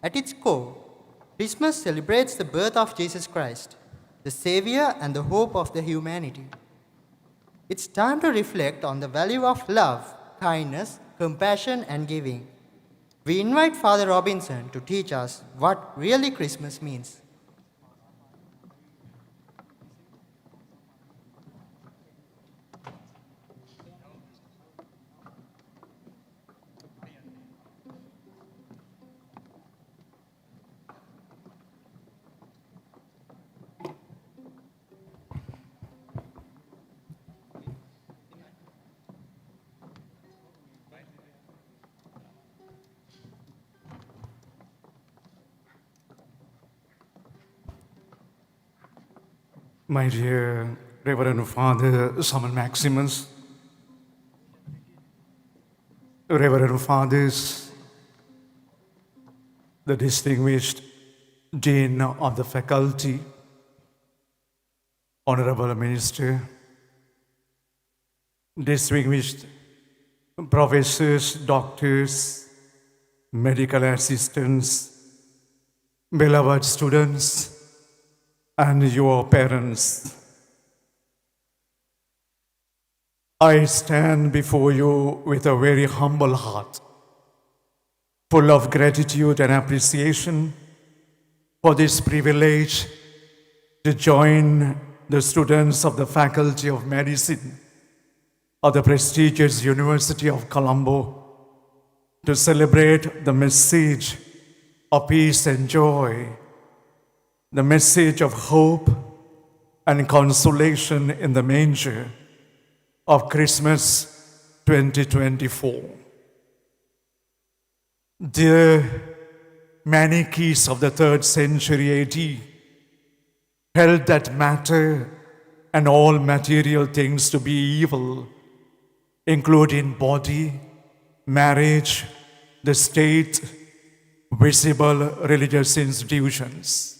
At its core, Christmas celebrates the birth of Jesus Christ, the Savior and the hope of the humanity. It's time to reflect on the value of love, kindness, compassion, and giving. We invite Father Robinson to teach us what really Christmas means. My dear Reverend Father Simon Maximus, Reverend Fathers, the distinguished Dean of the Faculty, Honorable Minister, distinguished professors, doctors, medical assistants, beloved students, and your parents. I stand before you with a very humble heart, full of gratitude and appreciation for this privilege to join the students of the Faculty of Medicine of the prestigious University of Colombo to celebrate the message of peace and joy, the message of hope and consolation in the manger of Christmas 2024. The Manichees of the 3rd century AD held that matter and all material things to be evil, including body, marriage, the state, visible religious institutions.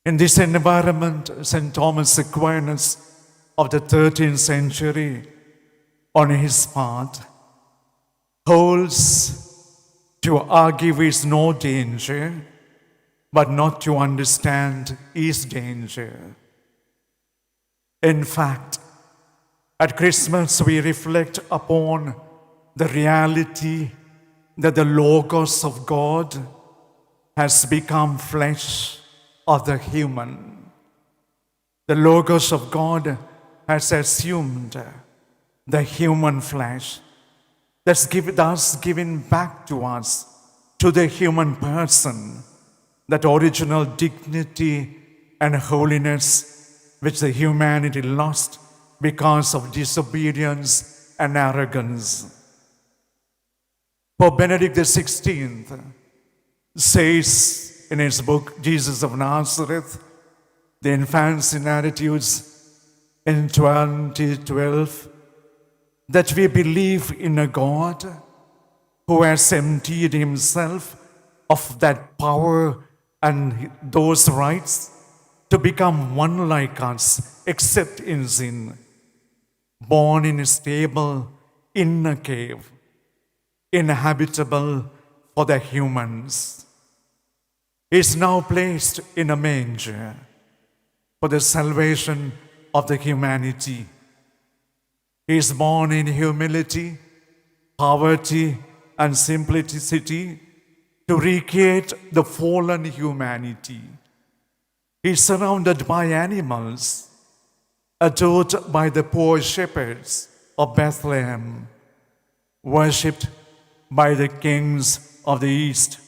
In this environment, St. Thomas Aquinas of the 13th century, on his part, holds to argue is no danger, but not to understand is danger. In fact, at Christmas we reflect upon the reality that the Logos of God has become flesh of the human. The Logos of God has assumed the human flesh, thus given back to us, to the human person, that original dignity and holiness which the humanity lost because of disobedience and arrogance. Pope Benedict XVI says in his book, Jesus of Nazareth, The Infants in Attitudes, in 2012, that we believe in a God who has emptied himself of that power and those rights to become one like us, except in sin, born in a stable, in a cave, inhabitable for the humans, is now placed in a manger for the salvation of the humanity. He is born in humility, poverty, and simplicity to recreate the fallen humanity. He is surrounded by animals, adored by the poor shepherds of Bethlehem, worshipped by the kings of the East.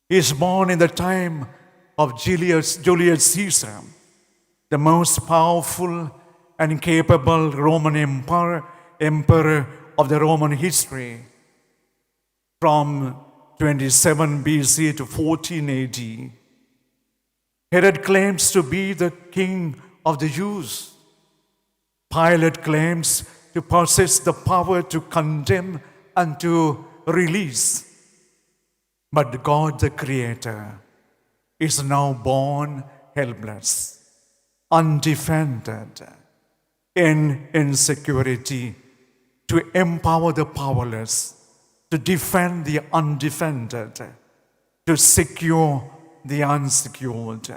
He is born in the time of Julius Caesar, the most powerful and capable Roman emperor of the Roman history, from 27 BC to 14 AD. Herod claims to be the king of the Jews. Pilate claims to possess the power to condemn and to release. But God, the Creator, is now born helpless, undefended, in insecurity, to empower the powerless, to defend the undefended, to secure the unsecured.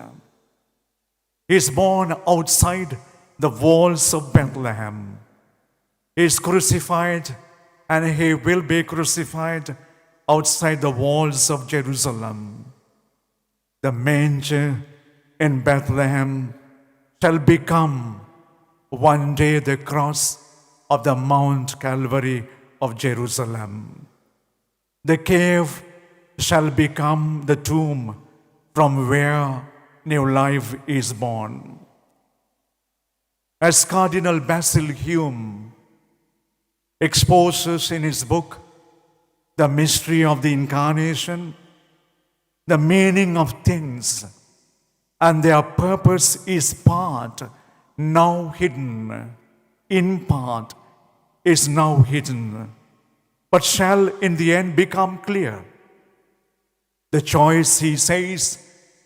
He is born outside the walls of Bethlehem. He is crucified, and he will be crucified outside the walls of Jerusalem. The manger in Bethlehem shall become one day the cross of the Mount Calvary of Jerusalem. The cave shall become the tomb from where new life is born. As Cardinal Basil Hume exposes in his book, The Mystery of the Incarnation, the meaning of things and their purpose is part now hidden, in part is now hidden, but shall in the end become clear. The choice, he says,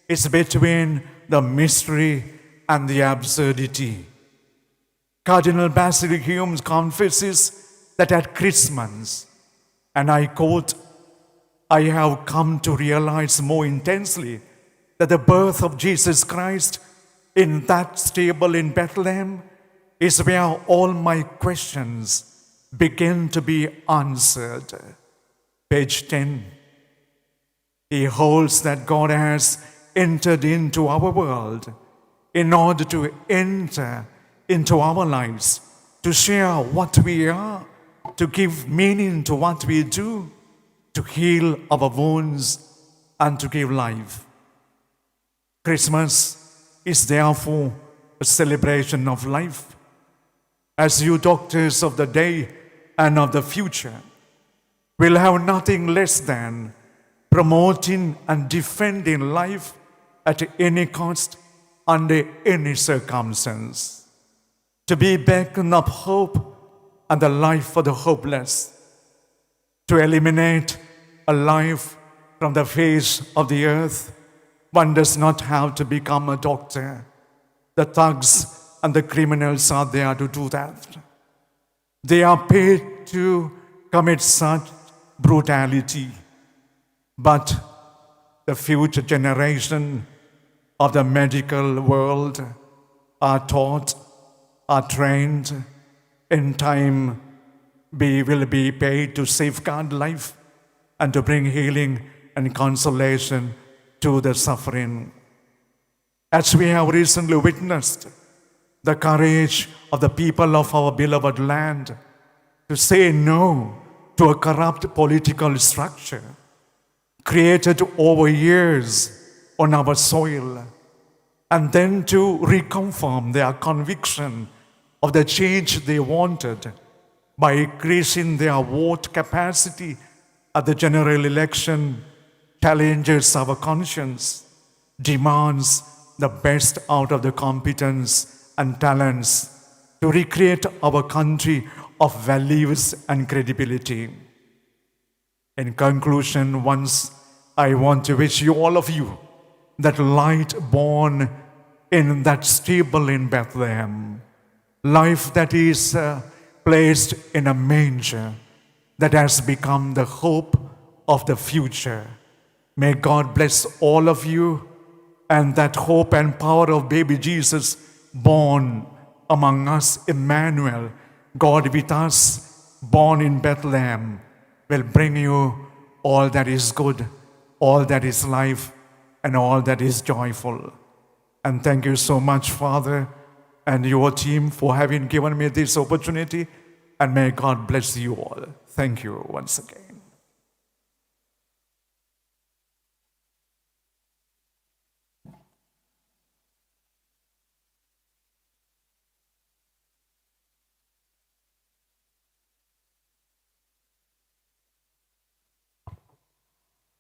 is between the mystery and the absurdity. Cardinal Basil Hume confesses that at Christmas, and I quote, I have come to realize more intensely that the birth of Jesus Christ in that stable in Bethlehem is where all my questions begin to be answered. Page 10. He holds that God has entered into our world in order to enter into our lives, to share what we are, to give meaning to what we do, to heal our wounds, and to give life. Christmas is therefore a celebration of life. As you doctors of the day and of the future will have nothing less than promoting and defending life at any cost, under any circumstance, to be beacon of hope and the life for the hopeless, to eliminate a life from the face of the earth. One does not have to become a doctor. The thugs and the criminals are there to do that. They are paid to commit such brutality. But the future generation of the medical world are taught, are trained. In time, we will be paid to safeguard life and to bring healing and consolation to the suffering. As we have recently witnessed, the courage of the people of our beloved land to say no to a corrupt political structure created over years on our soil, and then to reconfirm their conviction of the change they wanted by increasing their vote capacity at the general election challenges our conscience, demands the best out of the competence and talents to recreate our country of values and credibility. In conclusion, once I want to wish you, all of you, that light born in that stable in Bethlehem, life that is placed in a manger that has become the hope of the future. May God bless all of you, and that hope and power of baby Jesus born among us, Emmanuel, God with us, born in Bethlehem, will bring you all that is good, all that is life, and all that is joyful. And thank you so much, Father, and your team for having given me this opportunity, and may God bless you all. Thank you once again.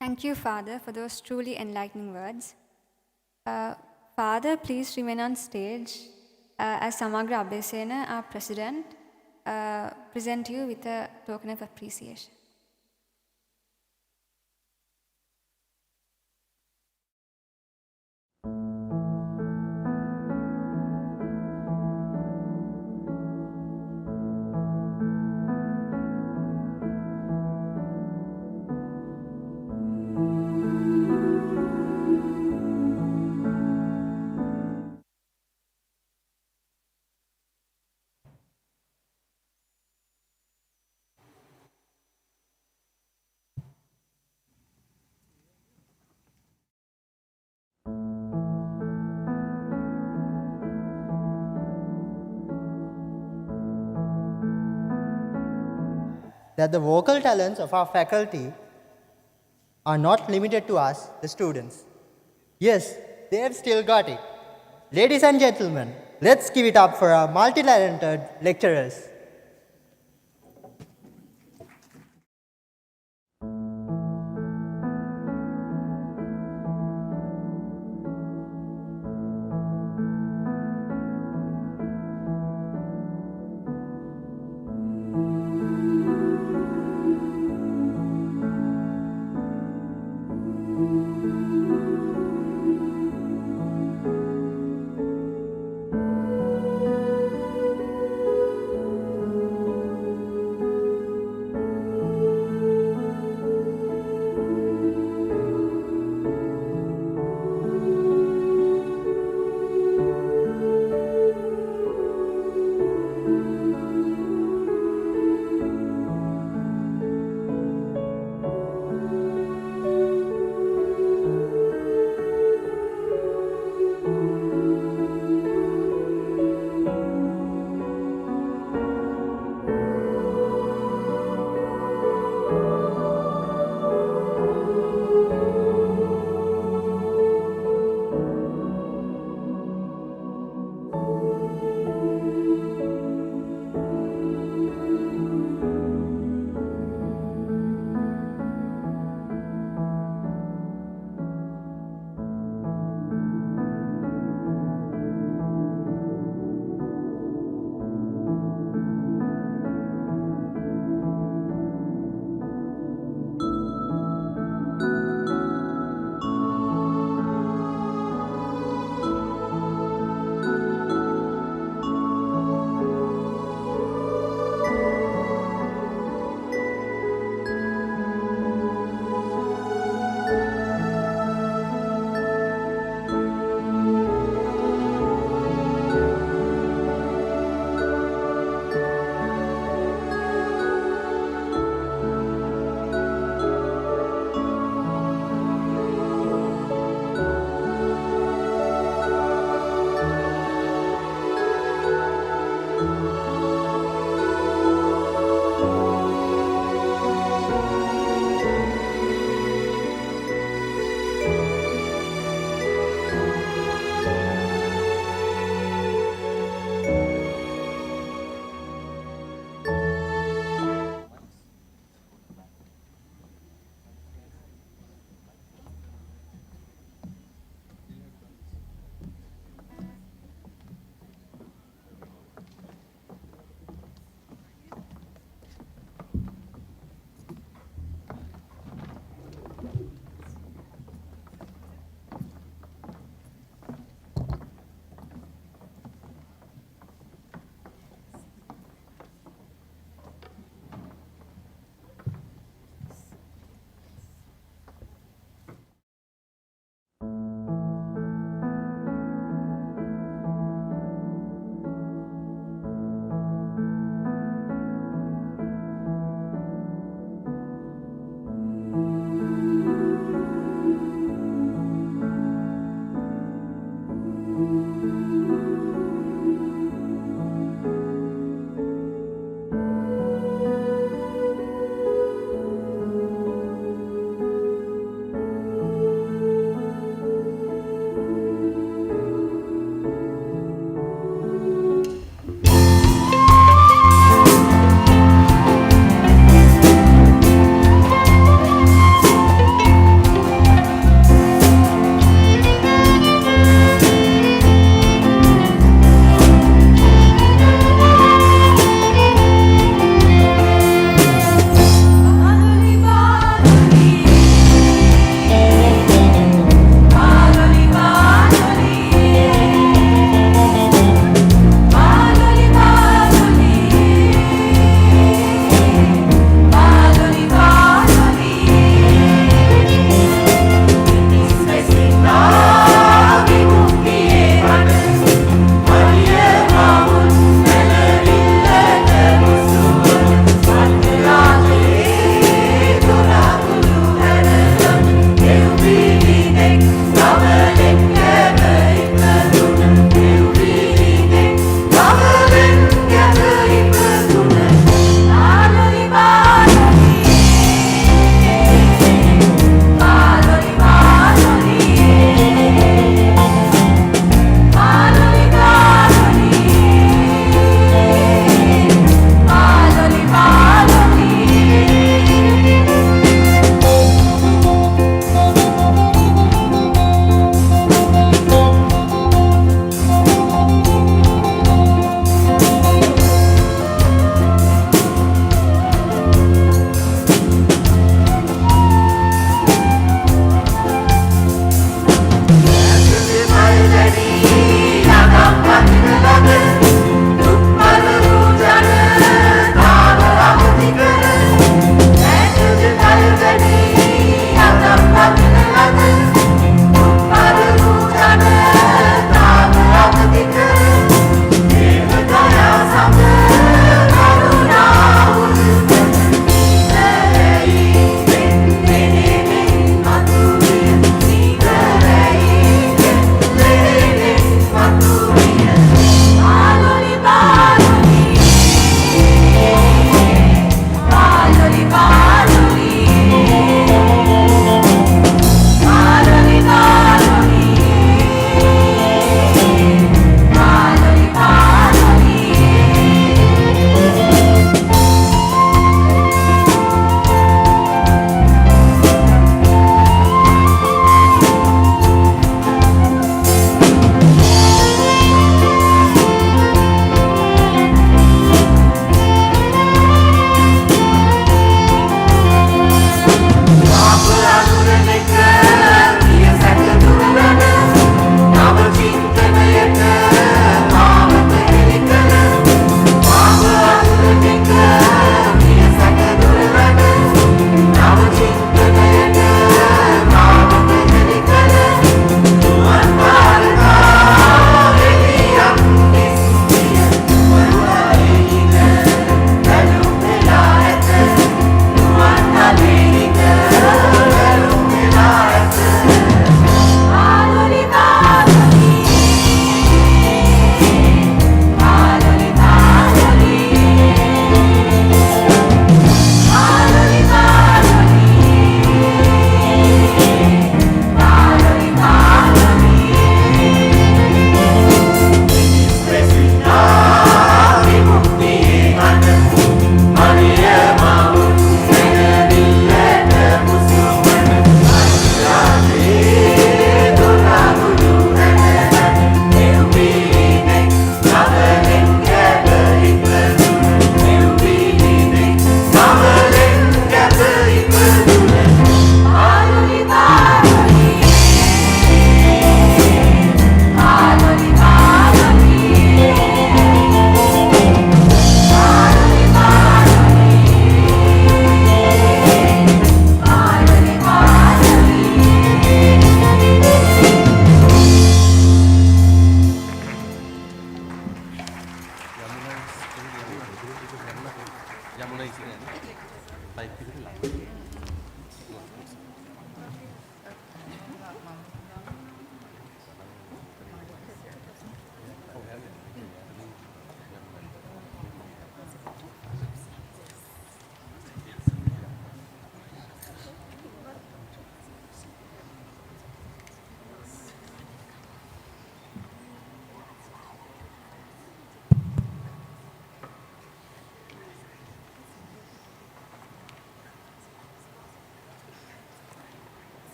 Thank you, Father, for those truly enlightening words. Father, please remain on stage as Samagra Abesena, our president, present you with a token of appreciation. That the vocal talents of our faculty are not limited to us, the students. Yes, they have still got it. Ladies and gentlemen, let's give it up for our multi-talented lecturers.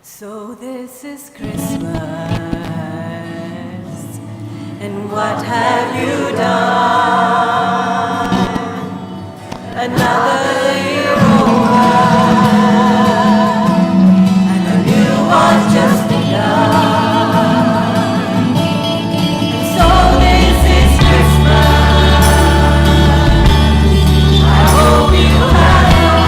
So this is Christmas, and what have you done? Another year over, and a new one's just begun. And so this is Christmas. I hope you have young.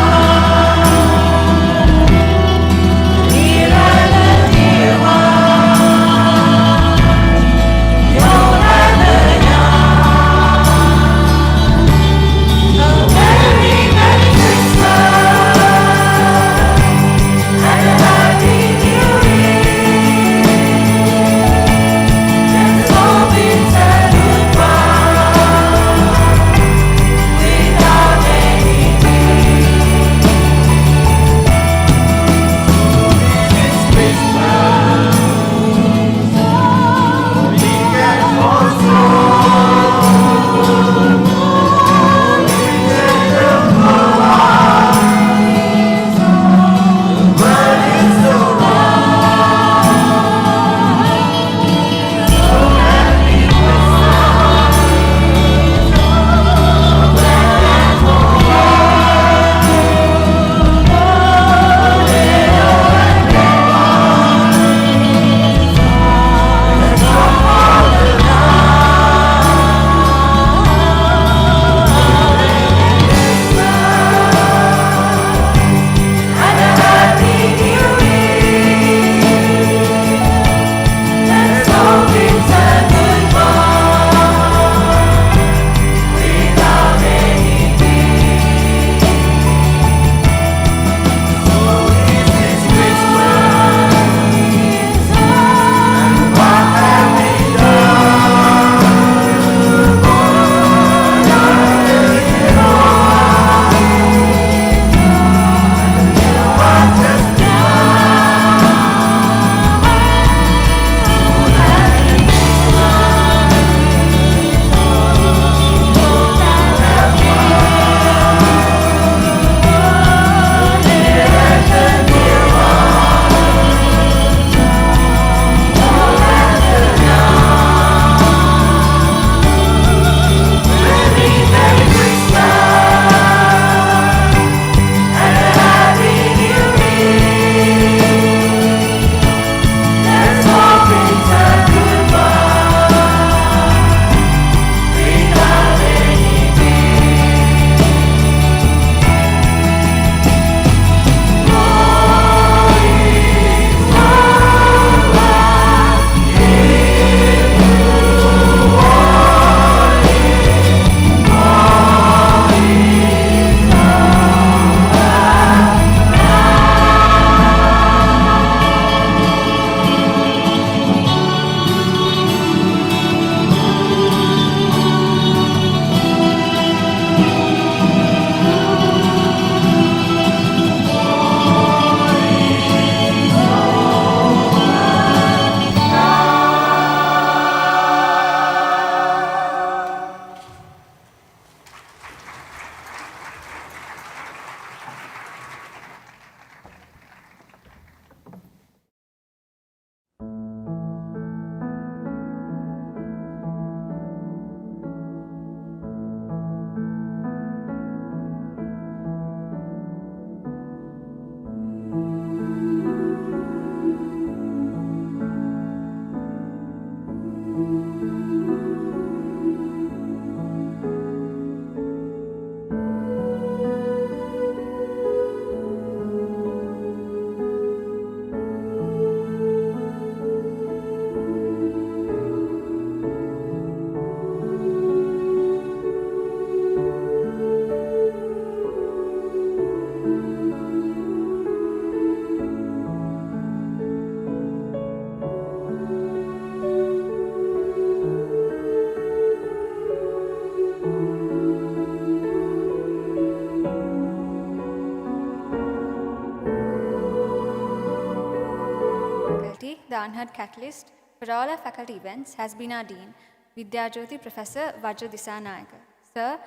Faculty, the unheard catalyst for all our faculty events has been our Dean, Vidyajyoti Professor Vajra Disanayaka. Sir,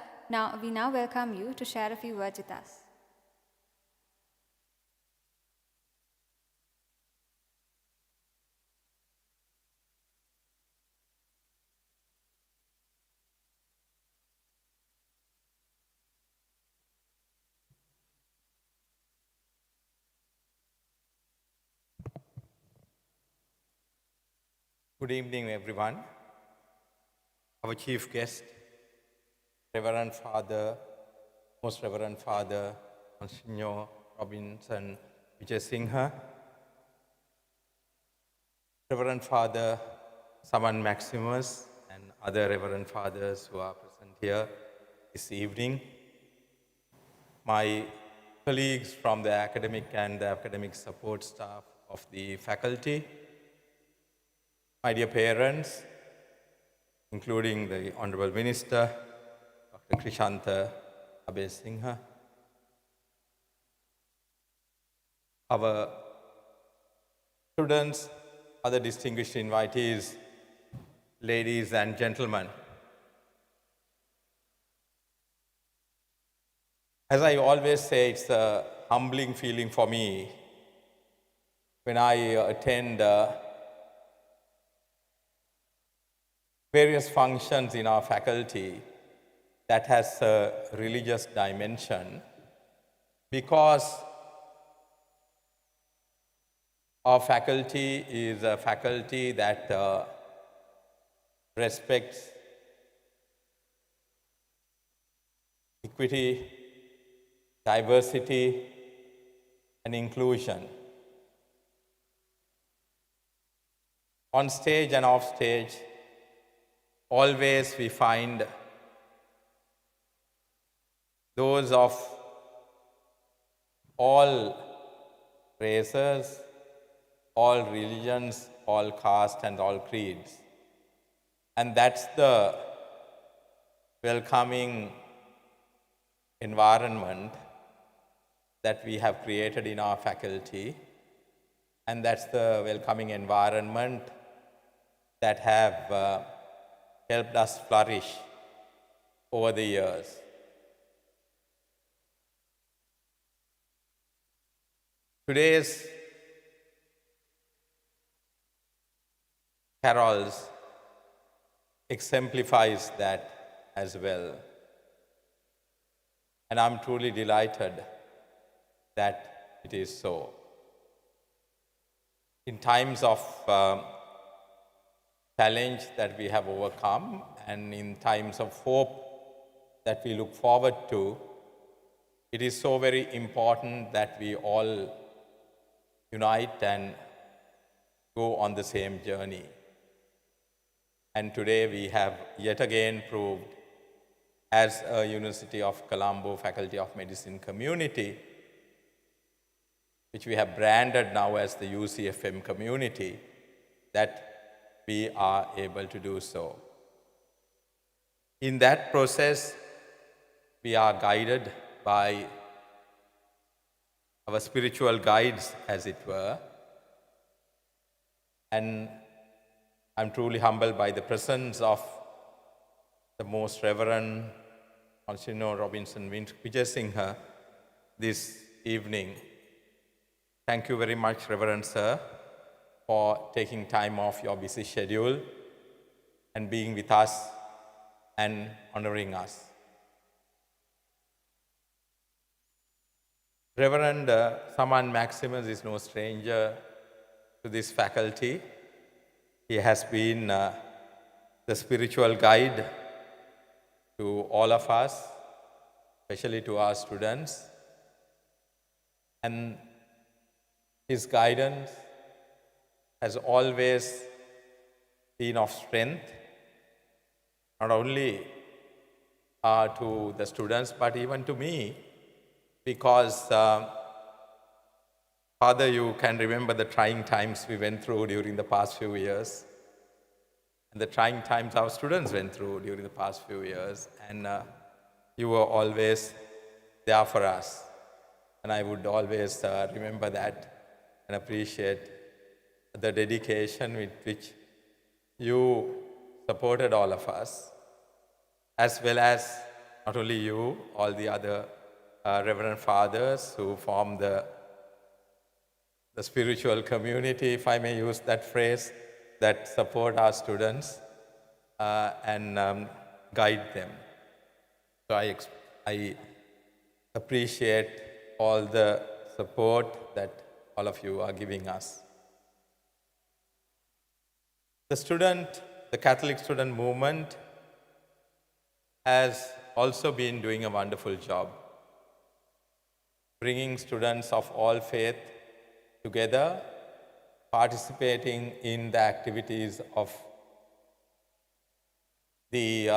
we now welcome you to share a few words with us. Good evening, everyone. Our chief guest, Reverend Father, Most Reverend Father, Monsignor Robinson Vijay Singha, Reverend Father Saman Maximus, and other Reverend Fathers who are present here this evening, my colleagues from the academic and the academic support staff of the faculty, my dear parents, including the Honorable Minister, Dr. Krishanta Abesingha, our students, other distinguished invitees, ladies and gentlemen. As I always say, it's a humbling feeling for me when I attend various functions in our faculty that has a religious dimension, because our faculty is a faculty that respects equity, diversity, and inclusion. On stage and off stage, always we find those of all races, all religions, all castes, and all creeds. And that's the welcoming environment that we have created in our faculty. And that's the welcoming environment that have helped us flourish over the years. Today's carols exemplifies that as well. And I'm truly delighted that it is so. In times of challenge that we have overcome, and in times of hope that we look forward to, it is so very important that we all unite and go on the same journey. And today we have yet again proved, as a University of Colombo Faculty of Medicine community, which we have branded now as the UCFM community, that we are able to do so. In that process, we are guided by our spiritual guides, as it were. And I'm truly humbled by the presence of the Most Reverend Monsignor Robinson Vijay Singha this evening. Thank you very much, Reverend Sir, for taking time off your busy schedule and being with us and honoring us. Reverend Saman Maximus is no stranger to this faculty. He has been the spiritual guide to all of us, especially to our students. And his guidance has always been of strength, not only to the students, but even to me, because Father, you can remember the trying times we went through during the past few years, and the trying times our students went through during the past few years, and you were always there for us. And I would always remember that and appreciate the dedication with which you supported all of us, as well as not only you, all the other Reverend Fathers who form the spiritual community, if I may use that phrase, that support our students and guide them. So I appreciate all the support that all of you are giving us. The Catholic student movement has also been doing a wonderful job, bringing students of all faith together, participating in the activities of the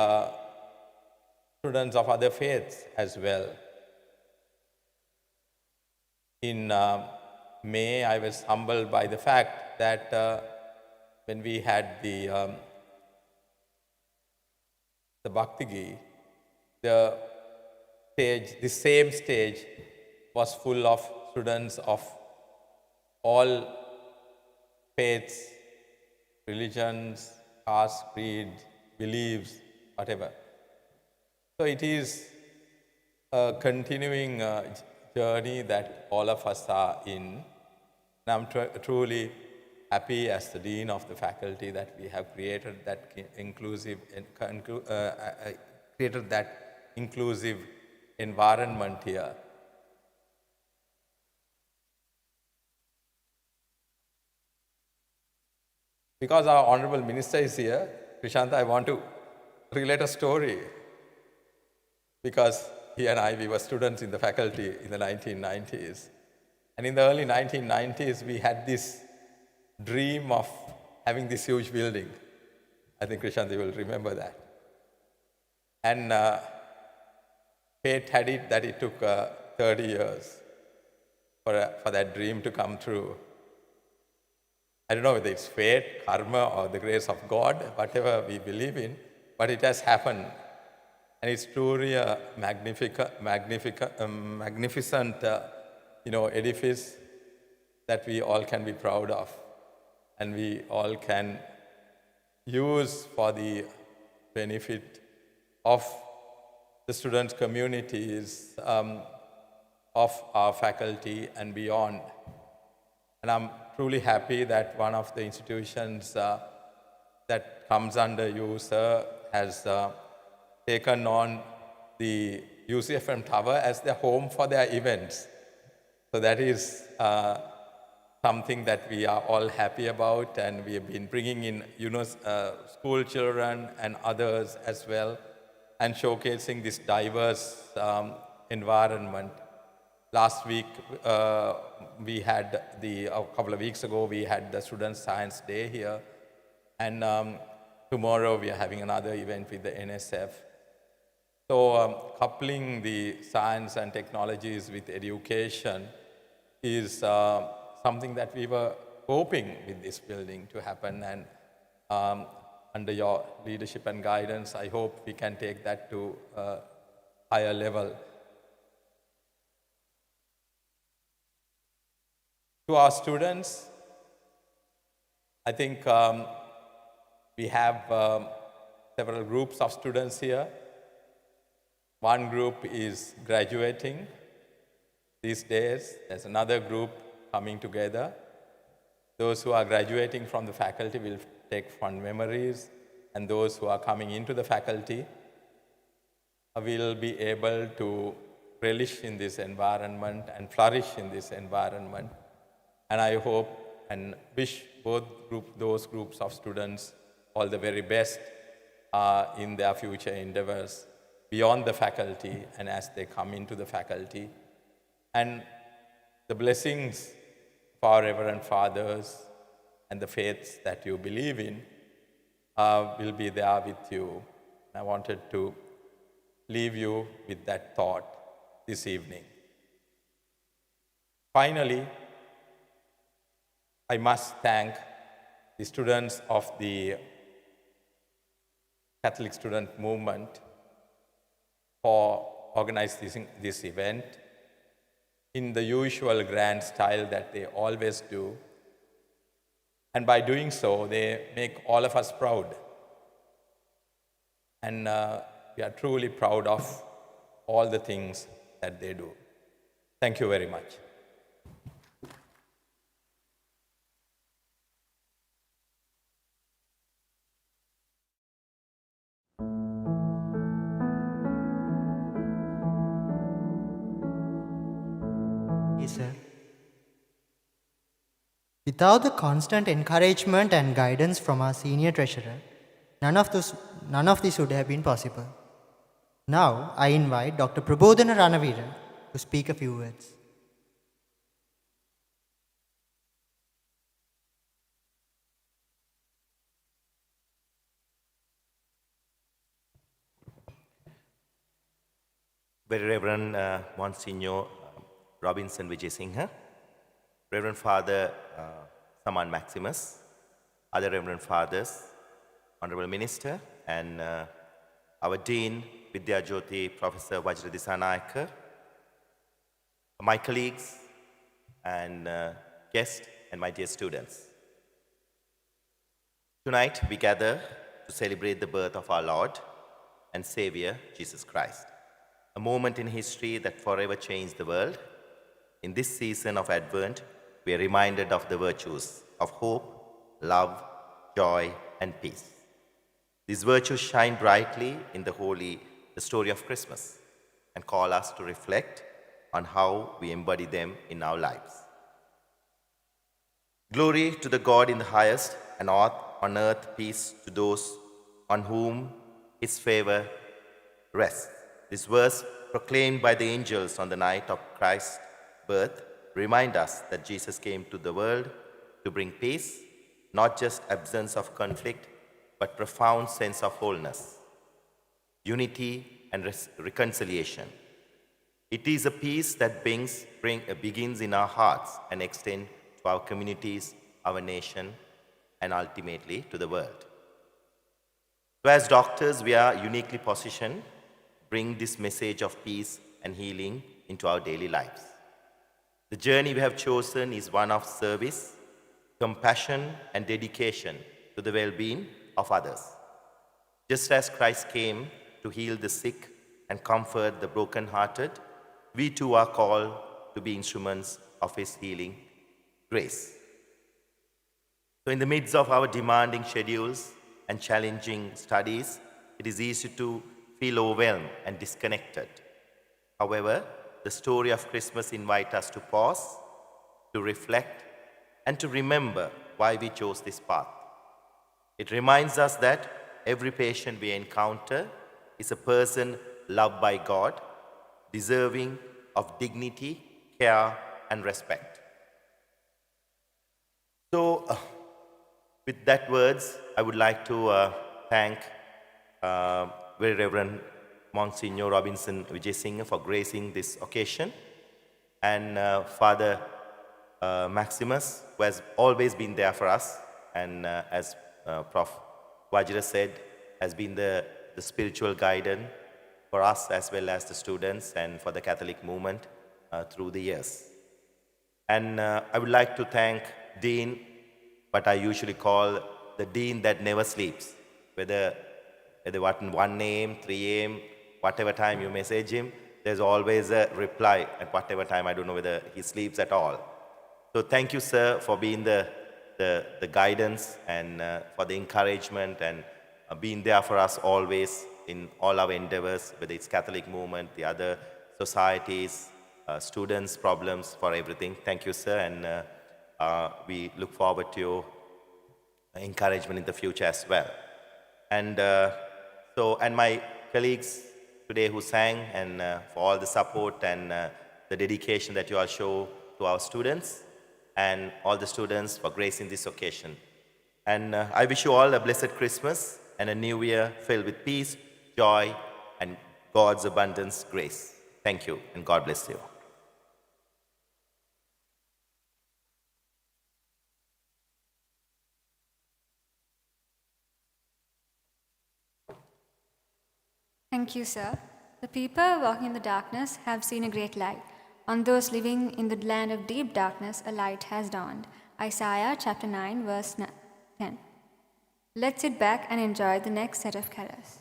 students of other faiths as well. In May, I was humbled by the fact that when we had the Bhakti Gi, the same stage was full of students of all faiths, religions, caste, creed, beliefs, whatever. So it is a continuing journey that all of us are in. And I'm truly happy as the Dean of the faculty that we have created that inclusive environment here. Because our Honorable Minister is here, Krishanta, I want to relate a story. Because he and I, we were students in the faculty in the 1990s. And in the early 1990s, we had this dream of having this huge building. I think Krishanta will remember that. And fate had it that it took 30 years for that dream to come true. I don't know whether it's fate, karma, or the grace of God, whatever we believe in, but it has happened. And it's truly a magnificent edifice that we all can be proud of, and we all can use for the benefit of the student communities of our faculty and beyond. And I'm truly happy that one of the institutions that comes under you, sir, has taken on the UCFM Tower as their home for their events. So that is something that we are all happy about, and we have been bringing in school children and others as well, and showcasing this diverse environment. Last week, we had a couple of weeks ago, we had the Student Science Day here. And tomorrow, we are having another event with the NSF. So coupling the science and technologies with education is something that we were hoping with this building to happen. And under your leadership and guidance, I hope we can take that to a higher level. To our students, I think we have several groups of students here. One group is graduating these days. There's another group coming together. Those who are graduating from the faculty will take fond memories, and those who are coming into the faculty will be able to relish in this environment and flourish in this environment. And I hope and wish those groups of students all the very best in their future endeavors beyond the faculty and as they come into the faculty. And the blessings of our Reverend Fathers and the faiths that you believe in will be there with you. I wanted to leave you with that thought this evening. Finally, I must thank the students of the Catholic student movement for organizing this event in the usual grand style that they always do. And by doing so, they make all of us proud. And we are truly proud of all the things that they do. Thank you very much. Yes, sir. Without the constant encouragement and guidance from our senior treasurer, none of this would have been possible. Now, I invite Dr. Prabodhana Ranavira to speak a few words. Very Reverend Monsignor Robinson Vijay Singha, Reverend Father Saman Maximus, other Reverend Fathers, Honorable Minister, and our Dean Vidya Jyoti, Professor Vajra Disanayake, my colleagues and guests, and my dear students. Tonight we gather to celebrate the birth of our Lord and Savior, Jesus Christ. A moment in history that forever changed the world. In this season of Advent, we are reminded of the virtues of hope, love, joy, and peace. These virtues shine brightly in the story of Christmas and call us to reflect on how we embody them in our lives. Glory to the God in the highest, and on earth peace to those on whom his favor rests. This verse, proclaimed by the angels on the night of Christ's birth, remind us that Jesus came to the world to bring peace, not just absence of conflict, but profound sense of wholeness, unity, and reconciliation. It is a peace that begins in our hearts and extends to our communities, our nation, and ultimately to the world. So as doctors, we are uniquely positioned bring this message of peace and healing into our daily lives. The journey we have chosen is one of service, compassion, and dedication to the well-being of others. Just as Christ came to heal the sick and comfort the brokenhearted, we too are called to be instruments of his healing grace. So in the midst of our demanding schedules and challenging studies, it is easy to feel overwhelmed and disconnected. However, the story of Christmas invites us to pause, to reflect, and to remember why we chose this path. It reminds us that every patient we encounter is a person loved by God, deserving of dignity, care, and respect. So, with that words, I would like to thank Very Reverend Monsignor Robinson Vijay Singha for gracing this occasion, and Father Maximus, who has always been there for us, and as Prof. Vajra said, has been the spiritual guidance for us as well as the students and for the Catholic movement through the years. And I would like to thank Dean, what I usually call the Dean that never sleeps, whether 1 a.m., 3 a.m., whatever time you message him, there's always a reply at whatever time. I don't know whether he sleeps at all. So thank you, sir, for being the guidance and for the encouragement and being there for us always in all our endeavors, whether it's Catholic movement, the other societies, students' problems, for everything. Thank you, sir, and we look forward to your encouragement in the future as well. And So, and my colleagues today who sang, and for all the support and the dedication that you all show to our students, and all the students for gracing this occasion. And I wish you all a blessed Christmas and a new year filled with peace, joy, and God's abundance grace. Thank you, and God bless you. Thank you, sir. The people walking in the darkness have seen a great light. On those living in the land of deep darkness, a light has dawned. Isaiah chapter 9, verse 10. Let's sit back and enjoy the next set of carols.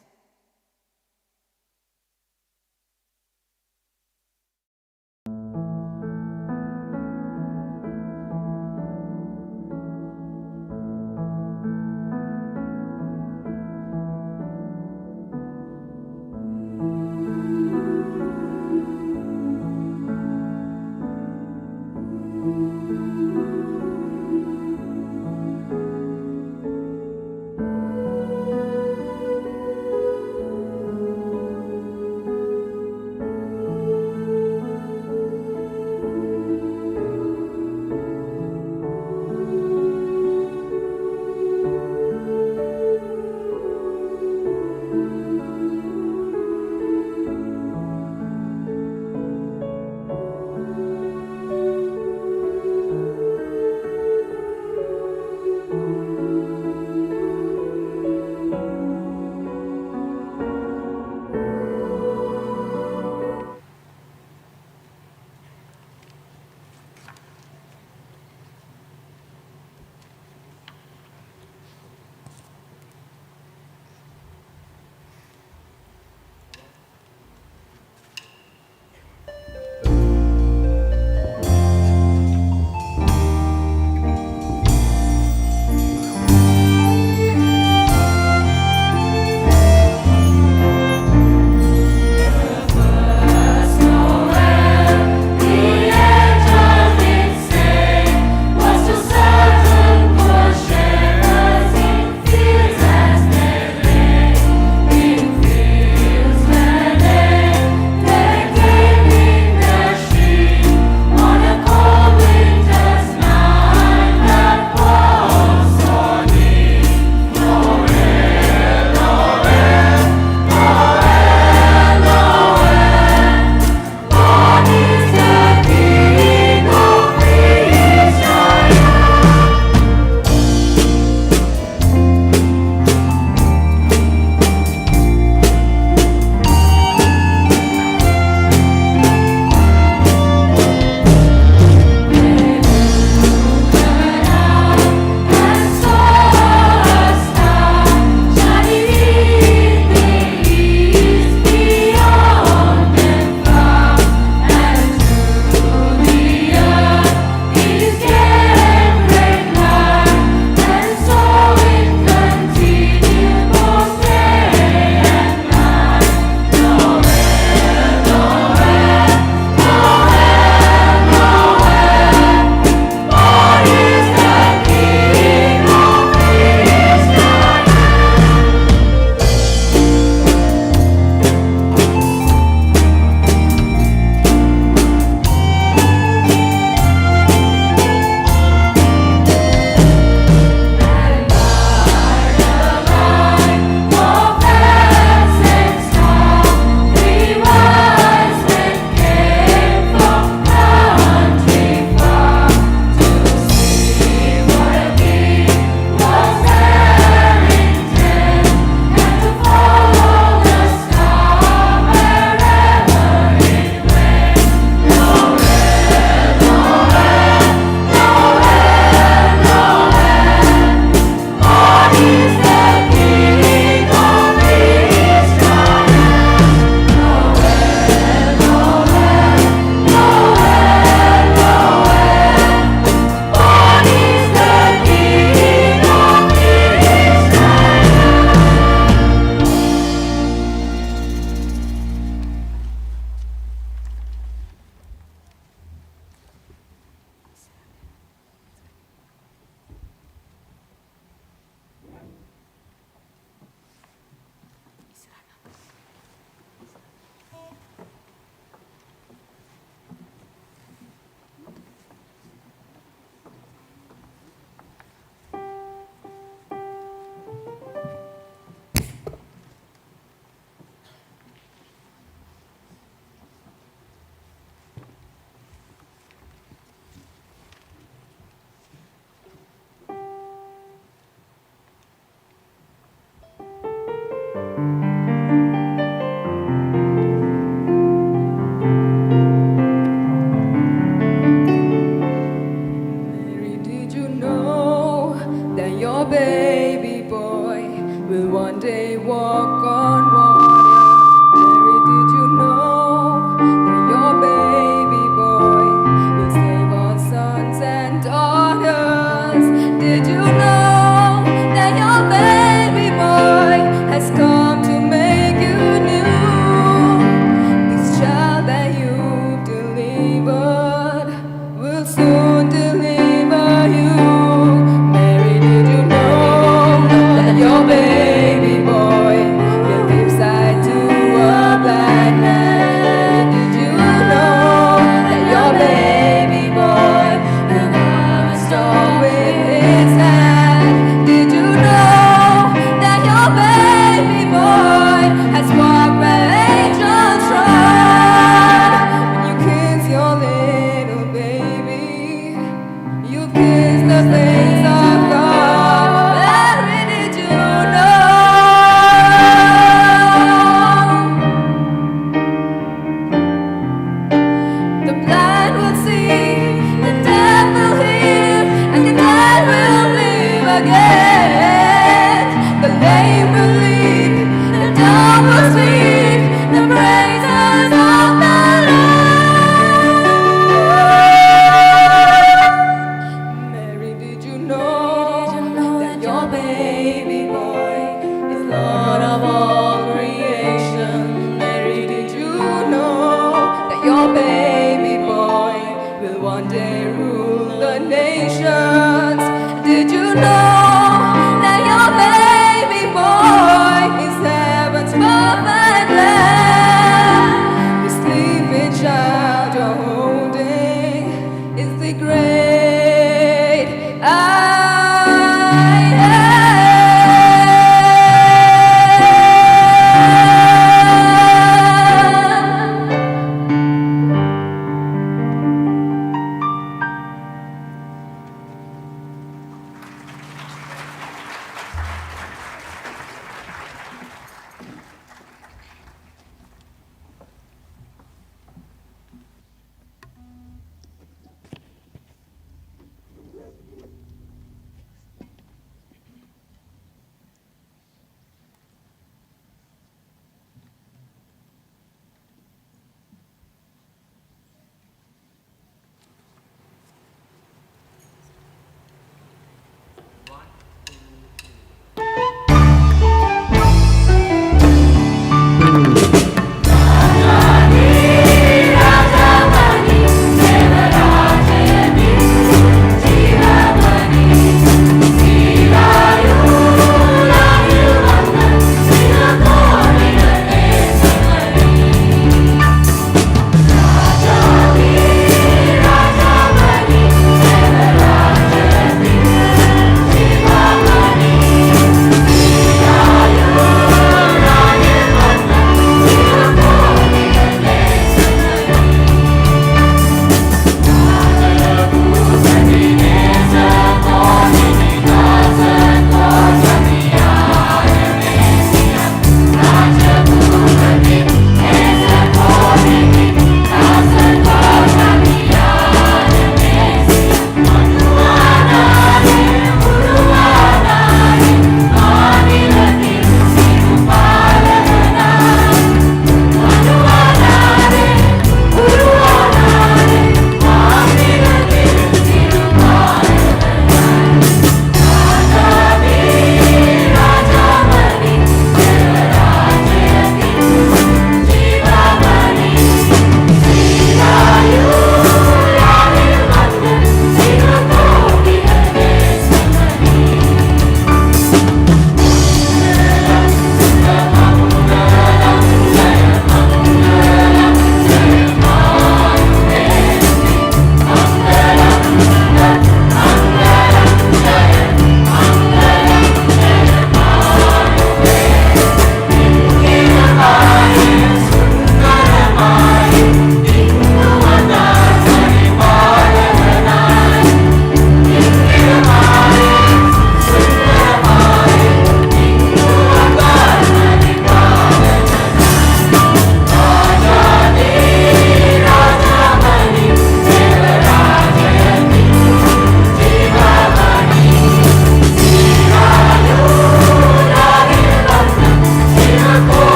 they walk on water. Mary, did you know that your baby boy will save our sons and daughters? Did you know that your baby boy has come to make you new? This child that you've delivered will soon deliver you. Mary, did you know that your baby boy will give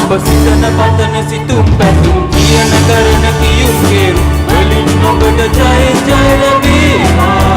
ඔබ සිතන පතන සිතුම් පැතුම් කියන කරන කියුම් කෙරු වලින් ඔබට ජය ජය ලැබේවා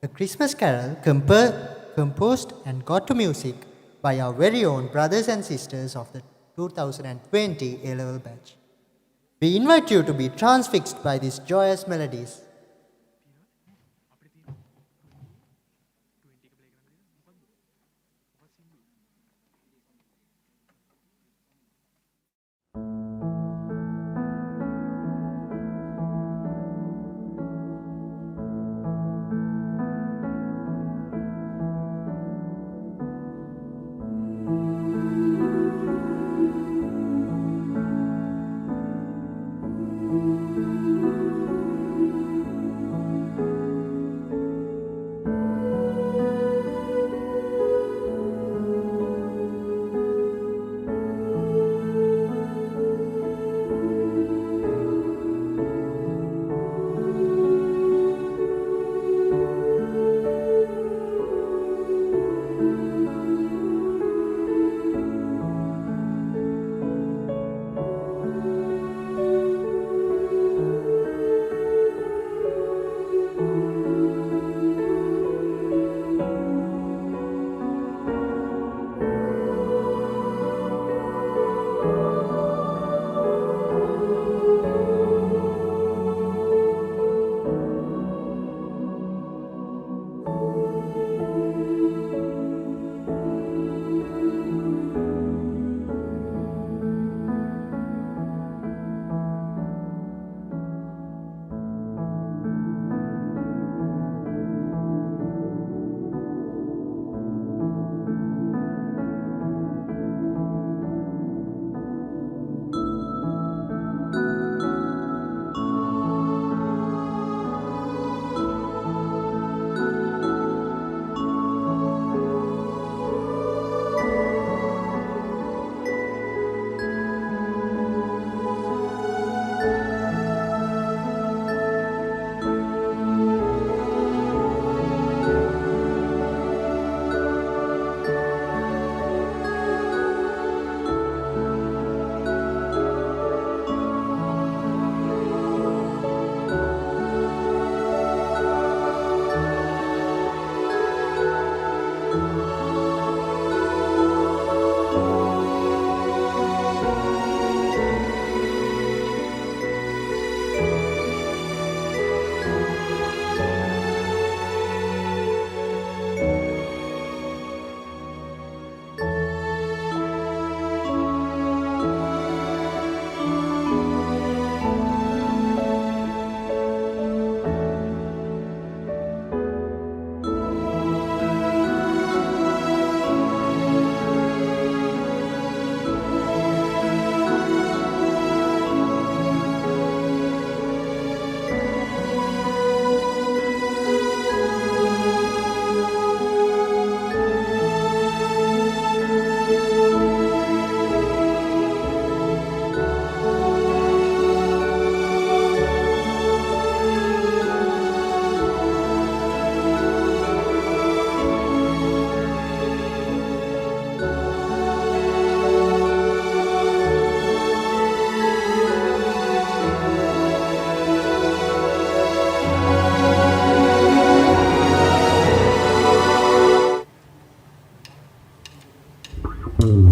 A Christmas carol composed and got to music by our very own brothers and sisters of the 2020 A-level batch. We invite you to be transfixed by these joyous melodies. Apa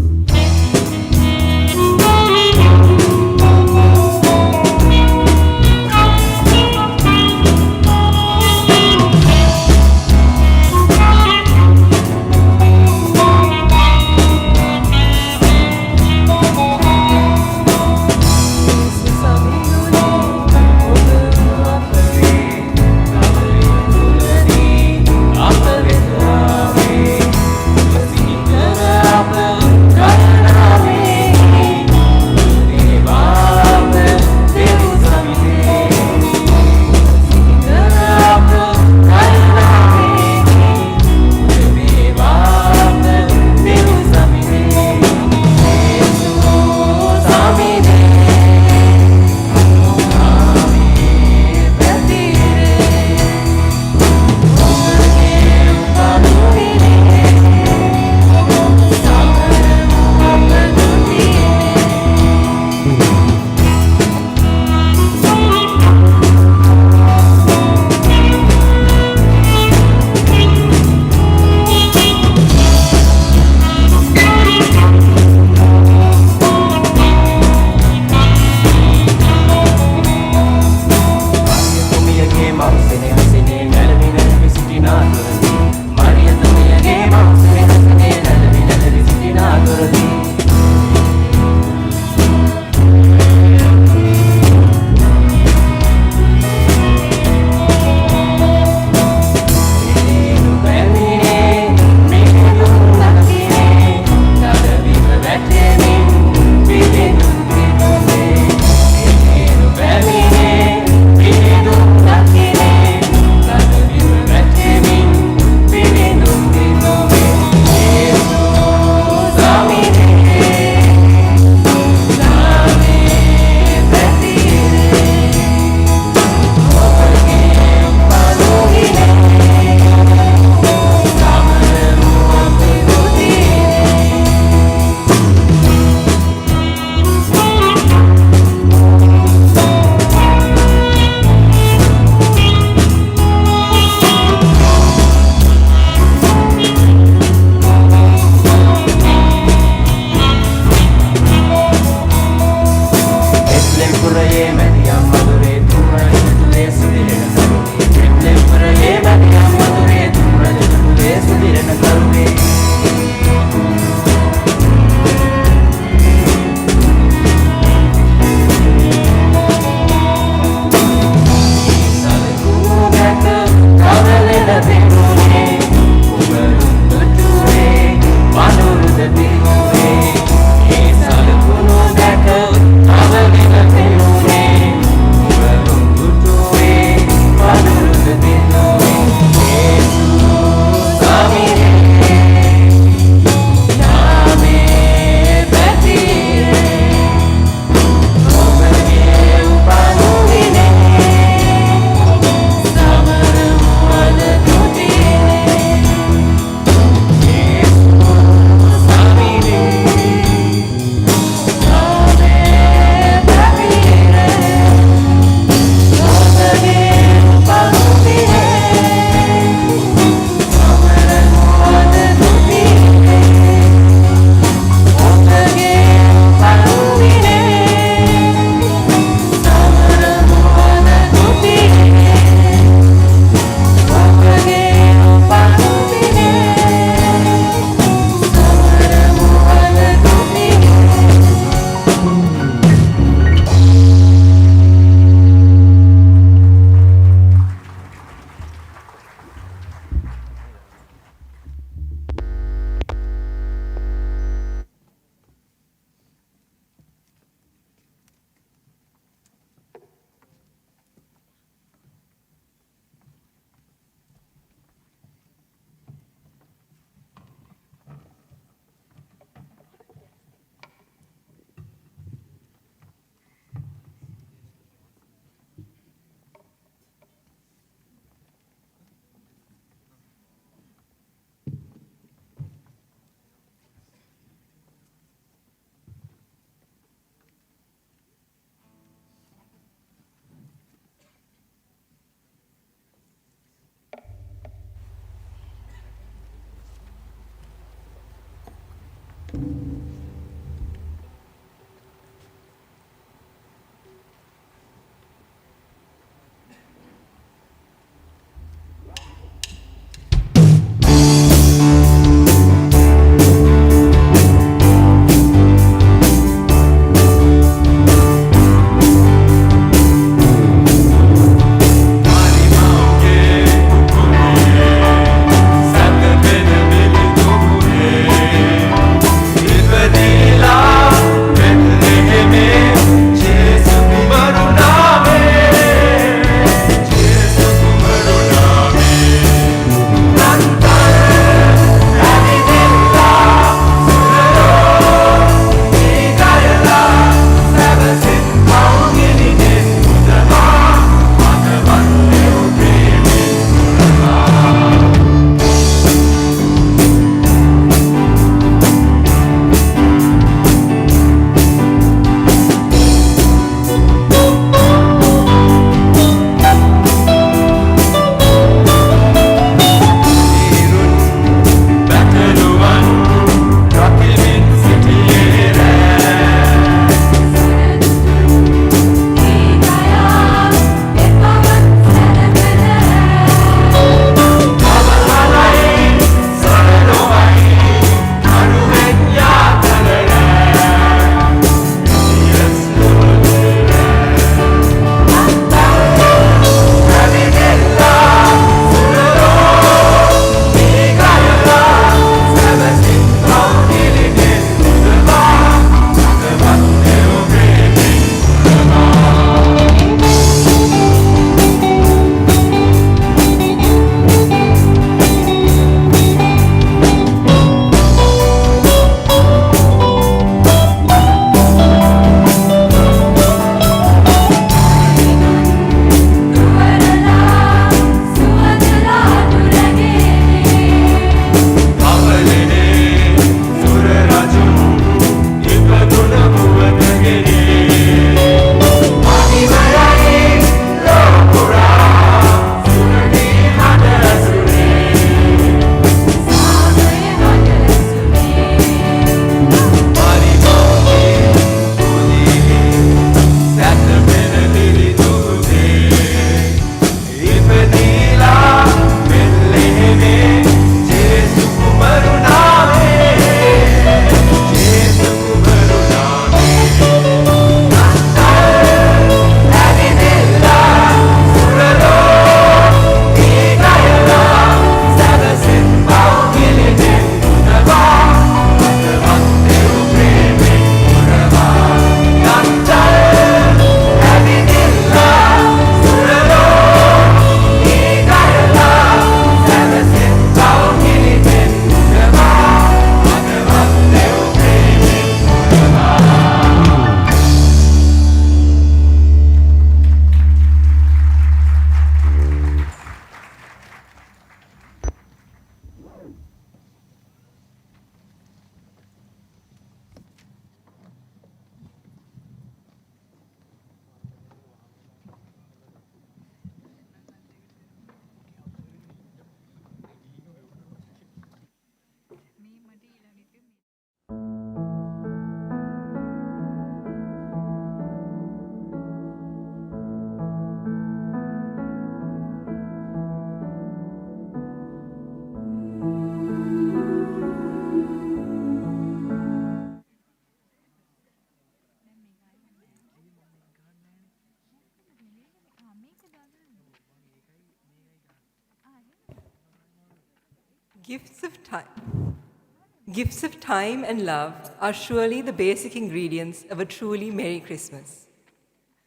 Gifts of time and love are surely the basic ingredients of a truly Merry Christmas.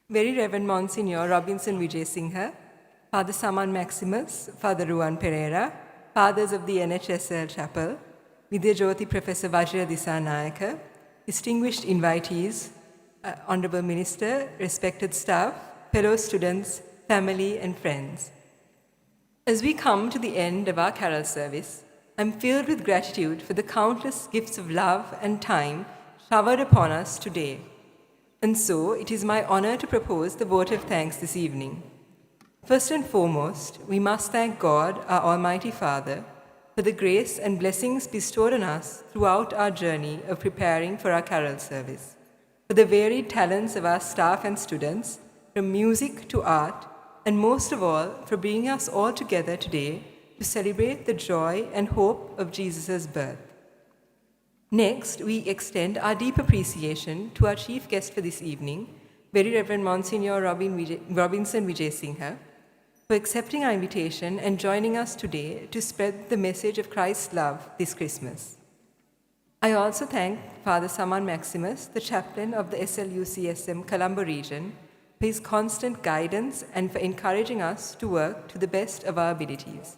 Very Reverend Monsignor Robinson Vijay Singha, Father Saman Maximus, Father Ruan Pereira, Fathers of the NHSL Chapel, Vidyajyoti Professor Vajra Disanayaka, distinguished invitees, Honorable Minister, respected staff, fellow students, family and friends. As we come to the end of our carol service, I'm filled with gratitude for the countless gifts of love and time showered upon us today. And so, it is my honor to propose the vote of thanks this evening. First and foremost, we must thank God, our Almighty Father, for the grace and blessings bestowed on us throughout our journey of preparing for our carol service, for the varied talents of our staff and students, from music to art, and most of all, for bringing us all together today to celebrate the joy and hope of Jesus' birth. Next, we extend our deep appreciation to our chief guest for this evening, Very Reverend Monsignor Robinson Vijay Singha, for accepting our invitation and joining us today to spread the message of Christ's love this Christmas. I also thank Father Saman Maximus, the chaplain of the SLUCSM Colombo region, for his constant guidance and for encouraging us to work to the best of our abilities.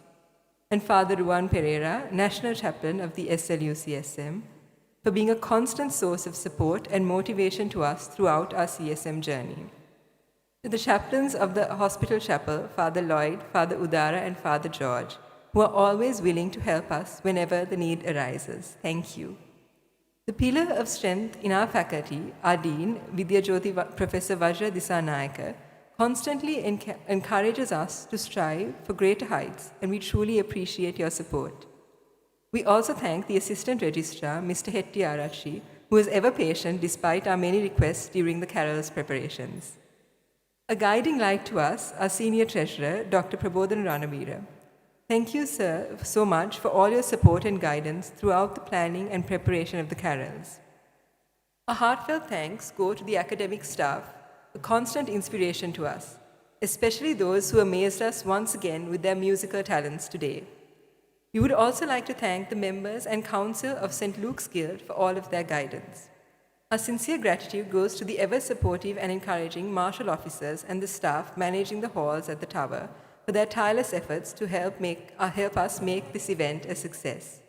And Father Ruan Pereira, national chaplain of the SLUCSM, for being a constant source of support and motivation to us throughout our CSM journey. To the chaplains of the hospital chapel, Father Lloyd, Father Udara, and Father George, who are always willing to help us whenever the need arises. Thank you. The pillar of strength in our faculty, our Dean, Vidya Jyoti Professor Vajra Disanayaka, constantly encourages us to strive for greater heights, and we truly appreciate your support. We also thank the Assistant Registrar, Mr. Hetty Arachi, who is ever patient despite our many requests during the carol's preparations. A guiding light to us, our Senior Treasurer, Dr. Prabodhan Ranavira. Thank you, sir, so much for all your support and guidance throughout the planning and preparation of the carols. A heartfelt thanks go to the academic staff, a constant inspiration to us, especially those who amazed us once again with their musical talents today. We would also like to thank the members and council of St. Luke's Guild for all of their guidance. Our sincere gratitude goes to the ever-supportive and encouraging marshal officers and the staff managing the halls at the Tower for their tireless efforts to help us make this event a success.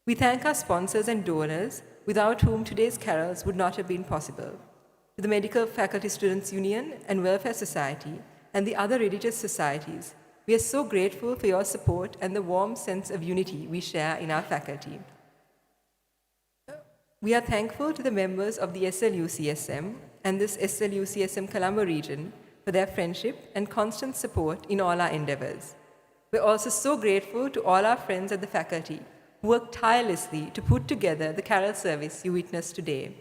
We thank our sponsors and donors, without whom today's carols would not have been possible. To the Medical Faculty Students Union and Welfare Society and the other religious societies, we are so grateful for your support and the warm sense of unity we share in our faculty. We are thankful to the members of the SLUCSM and this SLUCSM Colombo region for their friendship and constant support in all our endeavors. We're also so grateful to all our friends at the faculty who worked tirelessly to put together the carol service you witnessed today.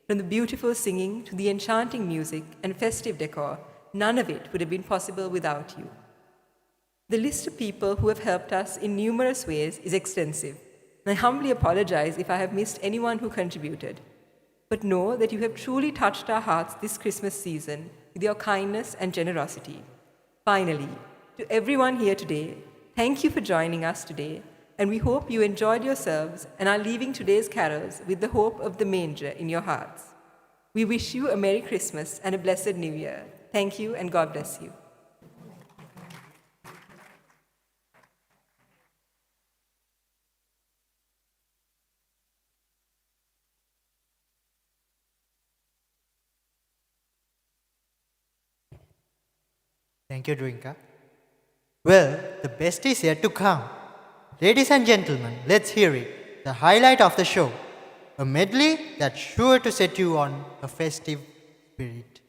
From the beautiful singing to the enchanting music and festive decor, none of it would have been possible without you. The list of people who have helped us in numerous ways is extensive. I humbly apologize if I have missed anyone who contributed. But know that you have truly touched our hearts this Christmas season with your kindness and generosity. Finally, to everyone here today, thank you for joining us today, and we hope you enjoyed yourselves and are leaving today's carols with the hope of the Manger in your hearts. We wish you a Merry Christmas and a blessed New Year. Thank you, and God bless you. Thank you, Drinka. Well, the best is yet to come. Ladies and gentlemen, let's hear it. The highlight of the show. A medley that's sure to set you on a festive spirit.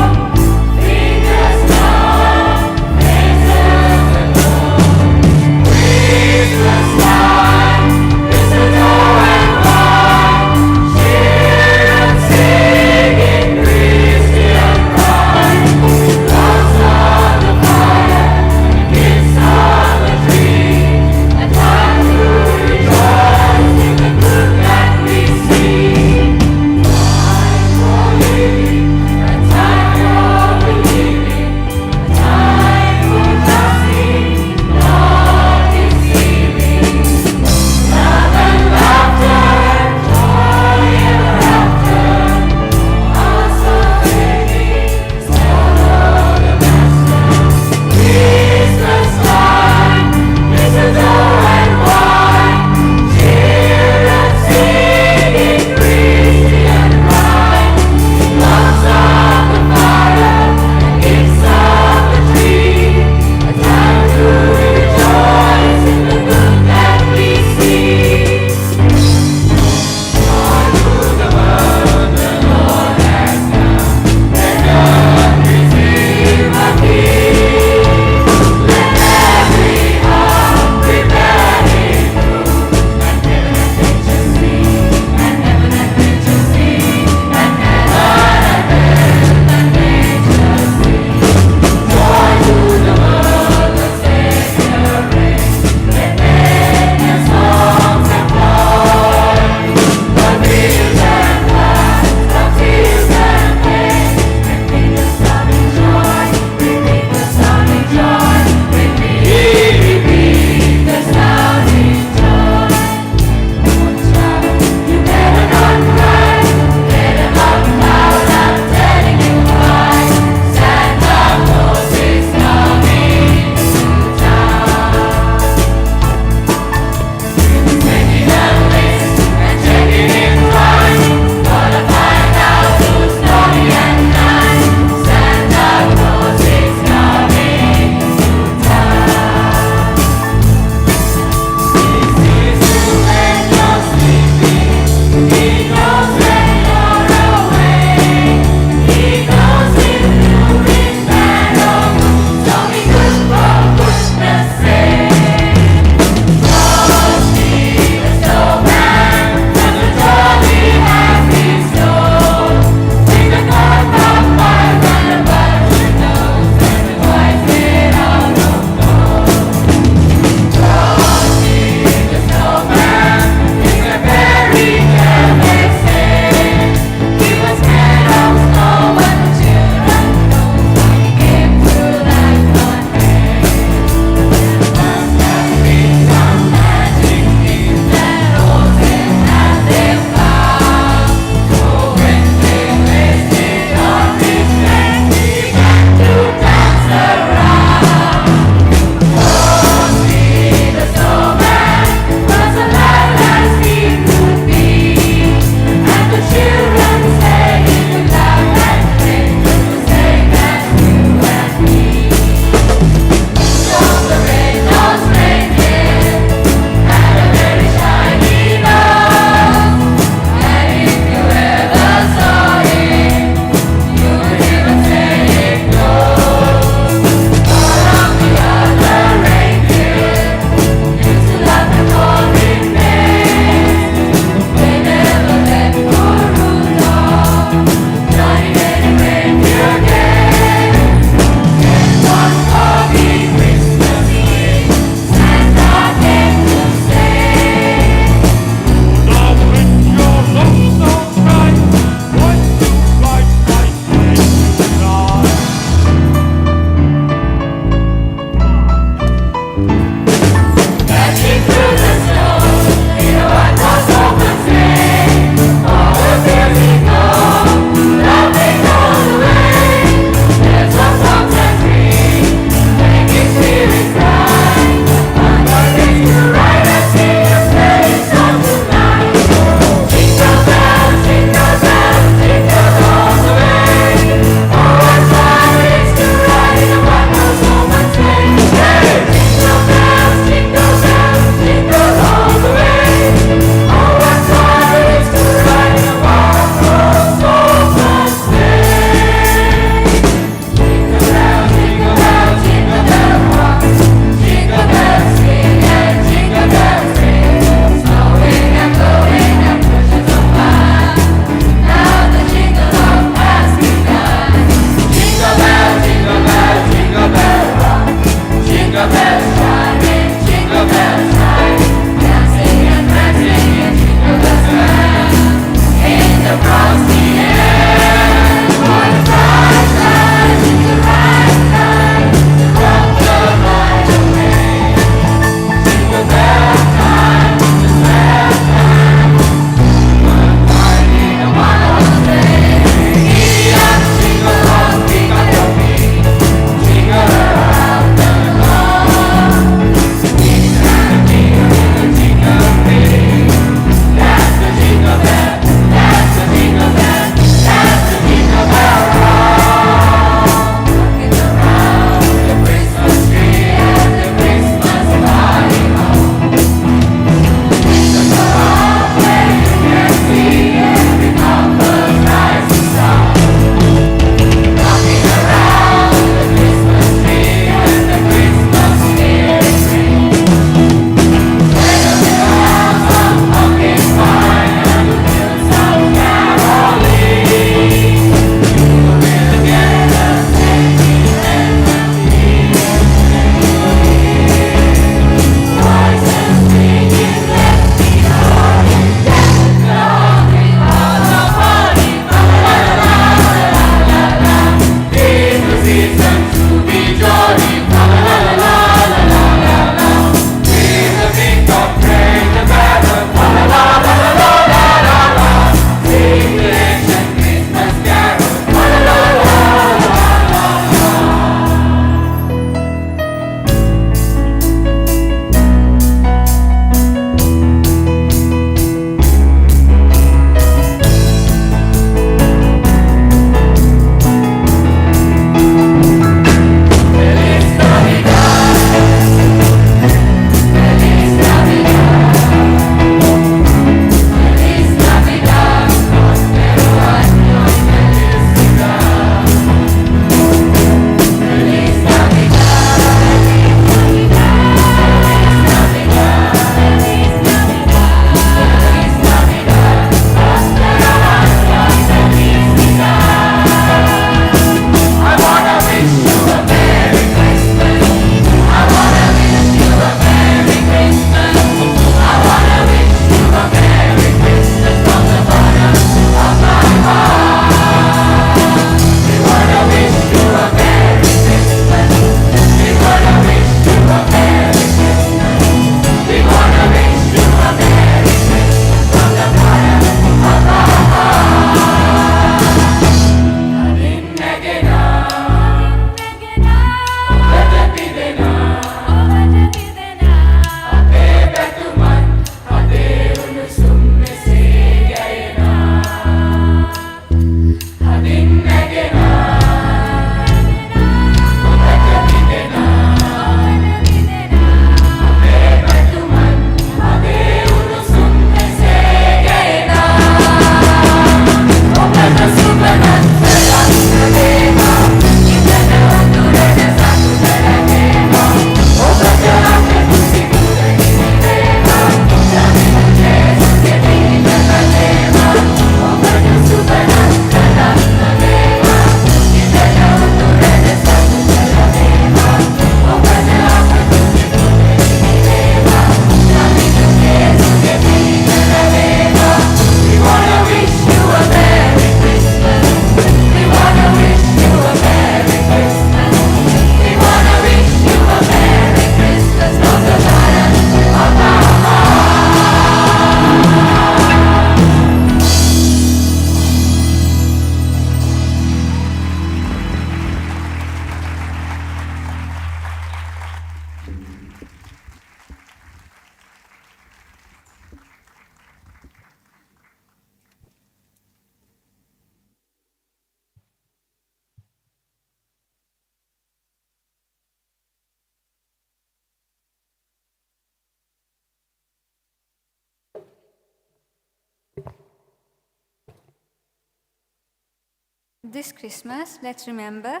This Christmas, let's remember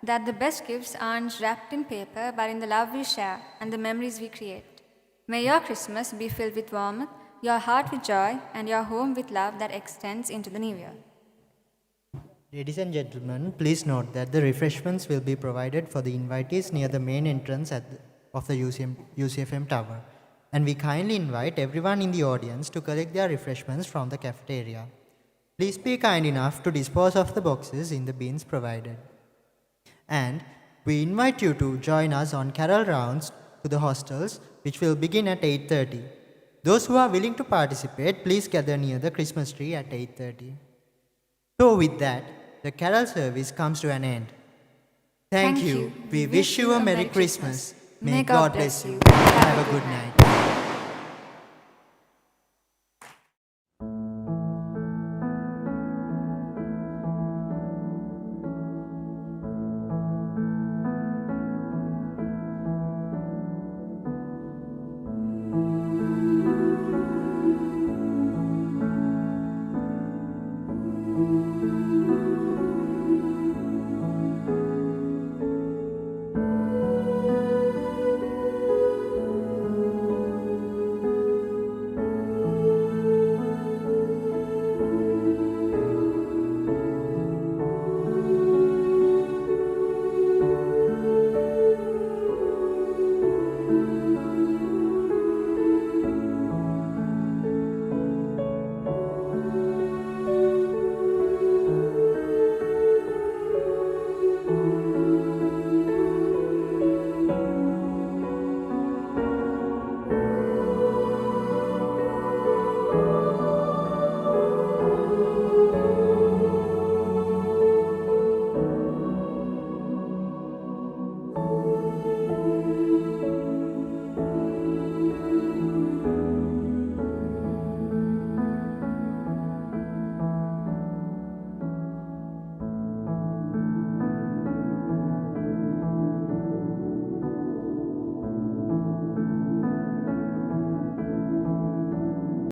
that the best gifts aren't wrapped in paper but in the love we share and the memories we create. May your Christmas be filled with warmth, your heart with joy, and your home with love that extends into the new year. Ladies and gentlemen, please note that the refreshments will be provided for the invitees near the main entrance of the UCFM Tower. And we kindly invite everyone in the audience to collect their refreshments from the cafeteria. Please be kind enough to dispose of the boxes in the bins provided. And we invite you to join us on carol rounds to the hostels, which will begin at 8:30. Those who are willing to participate, please gather near the Christmas tree at 8:30. So with that, the carol service comes to an end. Thank you. We wish you a Merry Christmas. May God bless you. Have a good night.